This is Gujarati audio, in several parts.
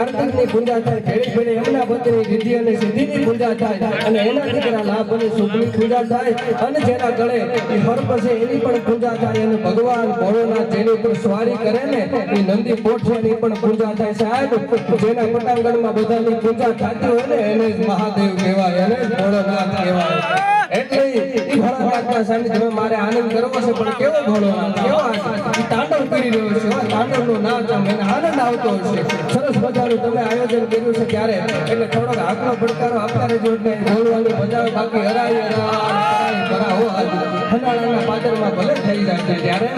કાર્તિકની પૂજા થાય, ભેળી ભેળી યમુના પત્ની રિદ્ધિ અને સિદ્ધિની પૂજા થાય, અને એના દીકરા લાભ અને શુભની પૂજા થાય, અને જેના ગળે એ હર્પ છે એની પણ પૂજા થાય, અને ભગવાન ભોળોનાથ જેની ઉપર સ્વારી કરે ને એ નંદી પોટ છે એની પણ પૂજા થાય. સાહેબ, જેના પટાંગણમાં બધાની પૂજા થતી હોય ને એને જ મહાદેવ કહેવાય, એને જ ભોળોનાથ કહેવાય. એટલે એ ભોળાનાથના સાનિધ્યમાં મારે આનંદ કરવો છે, પણ કેવો ભોળોનાથ, કેવો તાંડવ કરી રહ્યો છે, તાંડવનો નાચ એને આનંદ આવતો હશે. સરસ મજાનું તમે આયોજન કર્યું છે ત્યારે એટલે થોડોક આકરો પડકારો આપતા રહેજો, એટલે બોલવાનું મજા આવે. બાકી હરાઈ ભરાવો હનાળાના પાદરમાં ભલે થઈ જાય ત્યારે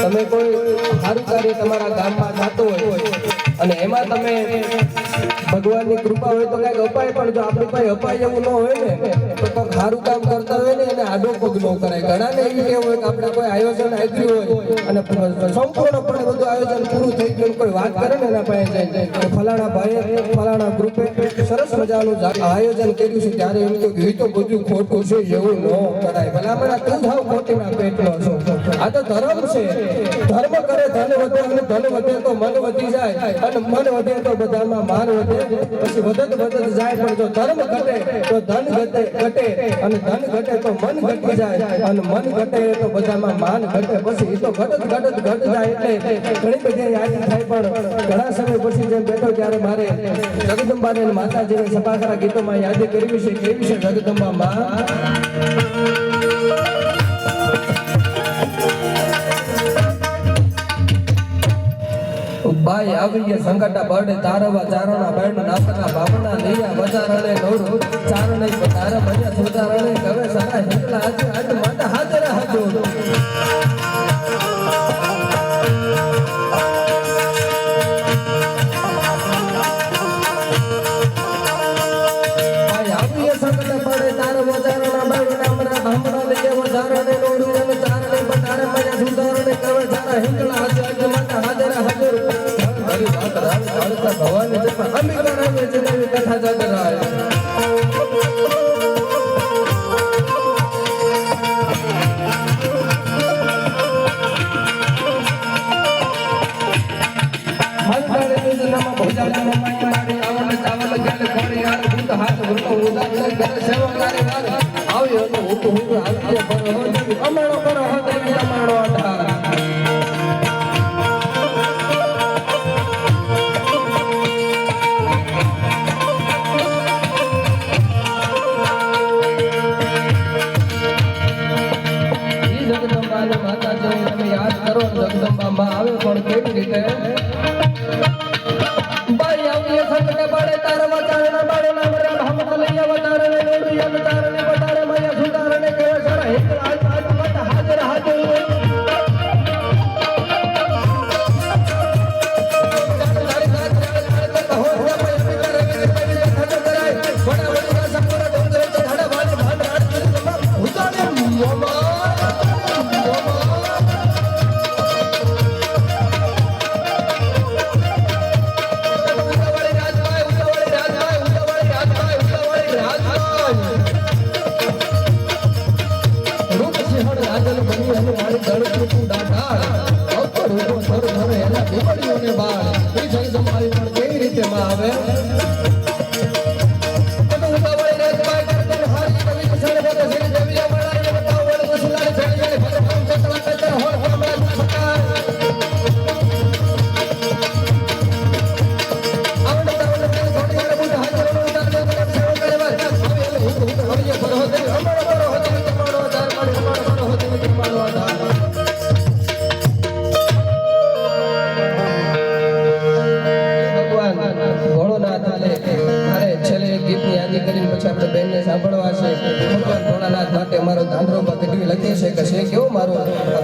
તમે કોઈ સારું કાર્ય તમારા ગામમાં થતું હોય અને એમાં તમે ભગવાનની કૃપા હોય તો કઈક અપાય, પણ જો આપણી પાસે અપાય એવું ન હોય ને તો કોઈક સારું કામ કરતા હોય ને એને આડો પગ ન કરાય. ઘણાને એવી કહેવું હોય કે આપણે કોઈ આયોજન આપ્યું હોય અને સંપૂર્ણપણે બધું આયોજન પૂરું થઈ ગયું, કોઈ વાત કરે ને એના પાસે જાય કે ફલાણા ભાઈએ ફલાણા ગ્રુપે સરસ મજાનું આયોજન કર્યું છે, ત્યારે એમ કે એ તો બધું ખોટું છે એવું ન કરાય. ભલામણા તું જાવ ખોટીના પેટનો છો. આ તો ધર્મ છે. ધર્મ કરે ધન વધે, અને ધન વધે તો મન વધી જાય, અને મન વધે તો બધામાં માન વધે, પછી વધત જાય. પણ જો ધર્મ ઘટે તો ધન ઘટે, અને ધન ઘટે તો મન ઘટી જાય, અને મન ઘટે તો બધામાં માન ઘટે. પછી એ તો ઘટ જાય. એટલે ઘણી બધી યાદ થાય. પણ ઘણા સમય પછી જેમ બેઠો ત્યારે મારે જગદંબાને અને માતાજીને સપાખરા ગીતોમાં યાદ કરવી છે. કેવી છે જગદંબા માં? ભાઈ આવી સંગટા બરડે તારવા ચારણા બેડ નાપના બાબના લૈયા બજારણે નોર ચારણે તારા બન્યા સુધારણે કવે સારા હિંકલા આજ આજ માતા હાજર હાજો. ભાઈ આવી સંગટા બરડે તારવા ચારણા બેડ નાપના બાબના લૈયા બજારણે નોર ચારણે તારા બન્યા સુધારણે કવે સારા હિંકલા આજ આજ માતા હાજર હાજો. ભગવાન ને કથા જાગર જગદંબામાં આવે પણ કેવી રીતે? ભાઈ આવી સંકટે પડે તારવા ચારણા બાળે નામરા ભામત લૈયા વતારણે નોડી અવતારણે વતારે મયા સુધારણે કેવે સારા હિત આજ આજ મત હાજર હાજર.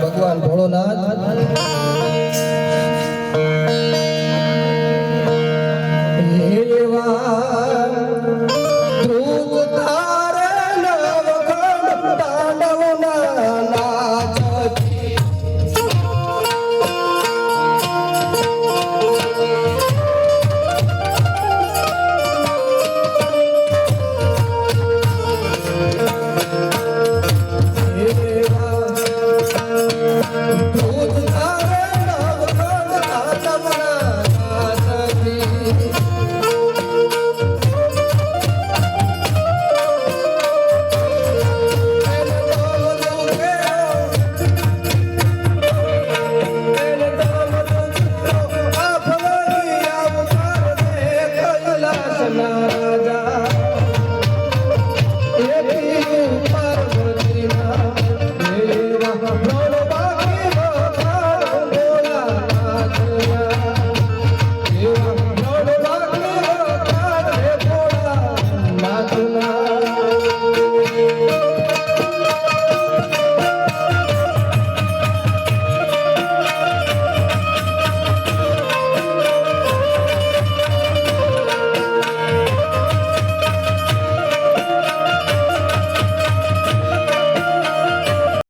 ભગવાન ભોળોનાથ